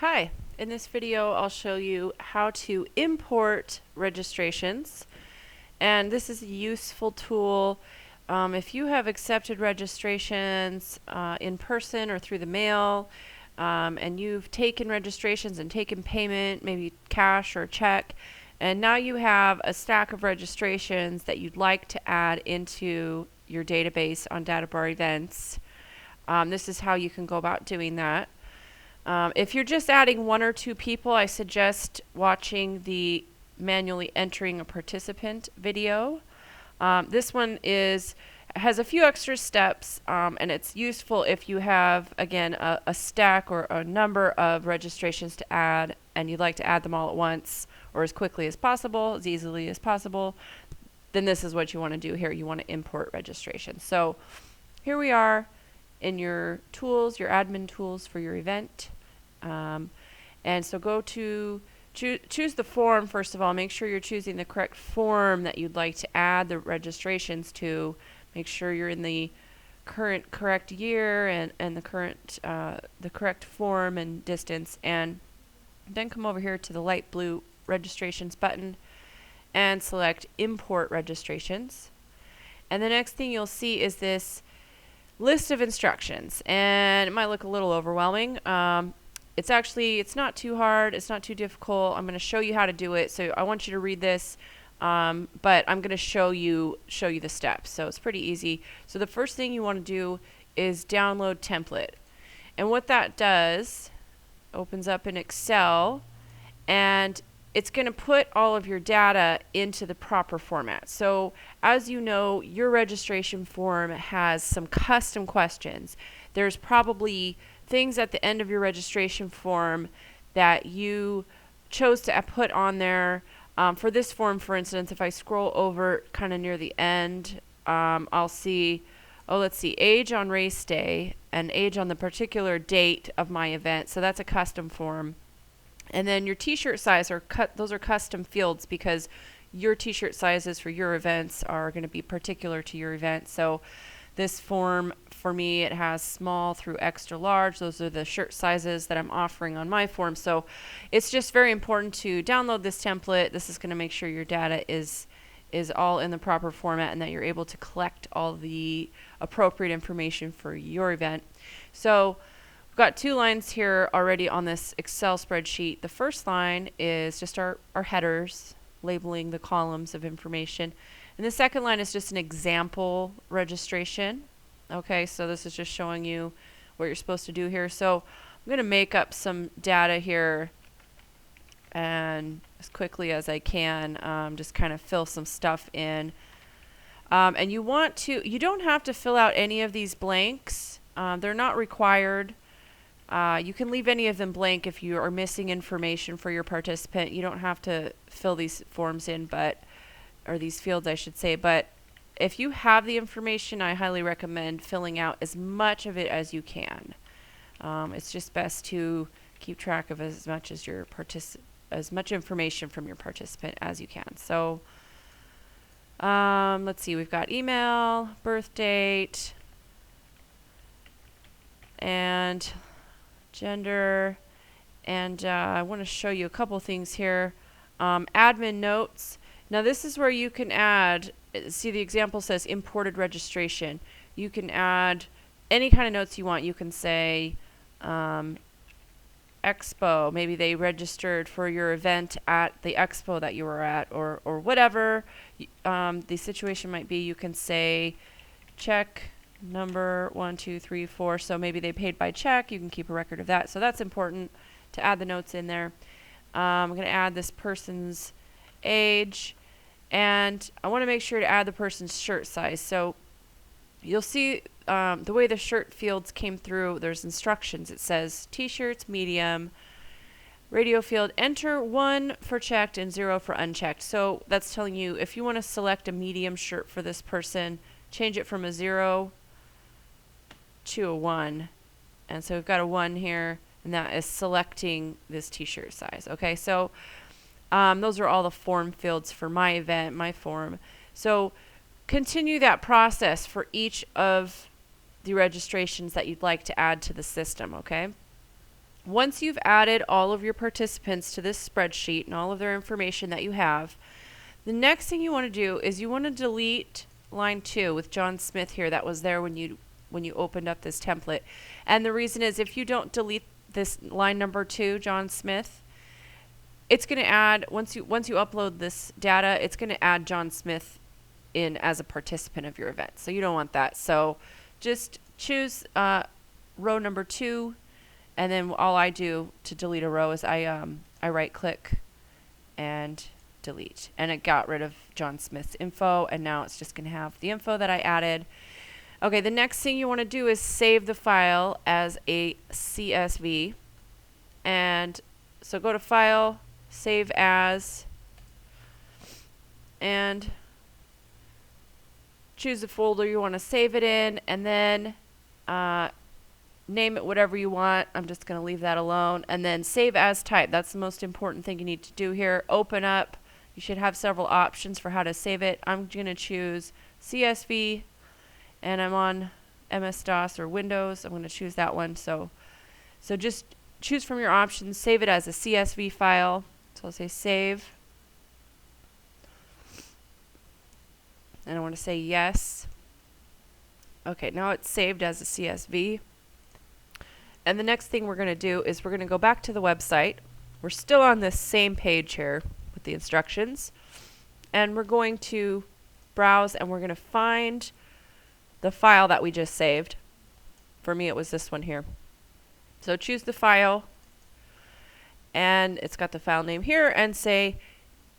Hi, in this video I'll show you how to import registrations, and this is a useful tool if you have accepted registrations in person or through the mail, and you've taken registrations and taken payment, maybe cash or check, and now you have a stack of registrations that you'd like to add into your database on DataBar Events. This is how you can go about doing that. If you're just adding one or two people, I suggest watching the manually entering a participant video. This one has a few extra steps, and it's useful if you have, again, a stack or a number of registrations to add, and you'd like to add them all at once or as quickly as possible, as easily as possible. Then this is what you want to do here. You want to import registrations. So here we are in your tools, your admin tools for your event. And so go to choose the form. First of all, make sure you're choosing the correct form that you'd like to add the registrations to. Make sure you're in the correct year and the correct form and distance, and then come over here to the light blue registrations button and select import registrations. And the next thing you'll see is this list of instructions, and it might look a little overwhelming. It's not too hard, it's not too difficult. I'm going to show you how to do it, so I want you to read this, but I'm going to show you the steps. So it's pretty easy. So the first thing you want to do is download template, and what that does, opens up in Excel, and it's going to put all of your data into the proper format. So as you know, your registration form has some custom questions. There's probably things at the end of your registration form that you chose to put on there. For this form, for instance, if I scroll over kind of near the end, I'll see, let's see, age on race day and age on the particular date of my event. So that's a custom form. And then your t-shirt size those are custom fields because your t-shirt sizes for your events are going to be particular to your event. So this form, for me, it has small through extra large. Those are the shirt sizes that I'm offering on my form. So it's just very important to download this template. This is going to make sure your data is all in the proper format and that you're able to collect all the appropriate information for your event. So we've got two lines here already on this Excel spreadsheet. The first line is just our headers, labeling the columns of information. And the second line is just an example registration. Okay, so this is just showing you what you're supposed to do here. So I'm going to make up some data here and as quickly as I can, just kind of fill some stuff in. And you don't have to fill out any of these blanks. They're not required. You can leave any of them blank if you are missing information for your participant. You don't have to fill these forms in, or these fields, I should say. But if you have the information, I highly recommend filling out as much of it as you can. It's just best to keep track of as much information from your participant as you can. So let's see, we've got email, birth date, and gender, and I want to show you a couple things here. Admin notes. Now this is where you can add, see the example says imported registration. You can add any kind of notes you want. You can say expo, maybe they registered for your event at the expo that you were at, or whatever the situation might be. You can say check number 1, 2, 3, 4. So maybe they paid by check. You can keep a record of that. So that's important to add the notes in there. I'm going to add this person's age, and I want to make sure to add the person's shirt size. So you'll see the way the shirt fields came through, there's instructions. It says t-shirts, medium, radio field, enter 1 for checked and 0 for unchecked. So that's telling you if you want to select a medium shirt for this person, change it from a 0 to a 1. And so we've got a 1 here, and that is selecting this t-shirt size. Okay, so those are all the form fields for my event, my form. So continue that process for each of the registrations that you'd like to add to the system, okay? Once you've added all of your participants to this spreadsheet and all of their information that you have, the next thing you want to do is you want to delete line 2 with John Smith here that was there when you opened up this template. And the reason is if you don't delete this line number 2, John Smith, it's going to add, once you upload this data, it's going to add John Smith in as a participant of your event. So you don't want that. So just choose row number 2, and then all I do to delete a row is I right click and delete, and it got rid of John Smith's info, and now it's just going to have the info that I added. Okay, the next thing you want to do is save the file as a CSV. And so go to File, Save As, and choose the folder you want to save it in, and then name it whatever you want. I'm just going to leave that alone. And then Save As Type. That's the most important thing you need to do here. Open up. You should have several options for how to save it. I'm going to choose CSV, and I'm on MS-DOS or Windows. I'm going to choose that one. So just choose from your options. Save it as a CSV file. So I'll say Save. And I want to say Yes. Okay, now it's saved as a CSV. And the next thing we're going to do is we're going to go back to the website. We're still on this same page here with the instructions. And we're going to browse, and we're going to find the file that we just saved. For me, it was this one here. So choose the file, and it's got the file name here, and say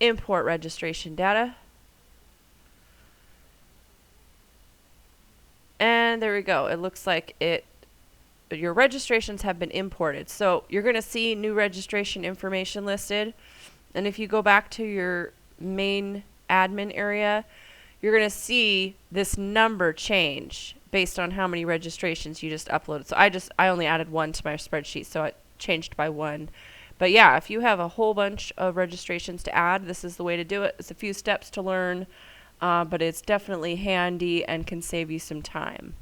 import registration data. And there we go. It looks like your registrations have been imported. So you're going to see new registration information listed. And if you go back to your main admin area, you're going to see this number change based on how many registrations you just uploaded. So I only added 1 to my spreadsheet, so it changed by 1. But yeah, if you have a whole bunch of registrations to add, this is the way to do it. It's a few steps to learn, but it's definitely handy and can save you some time.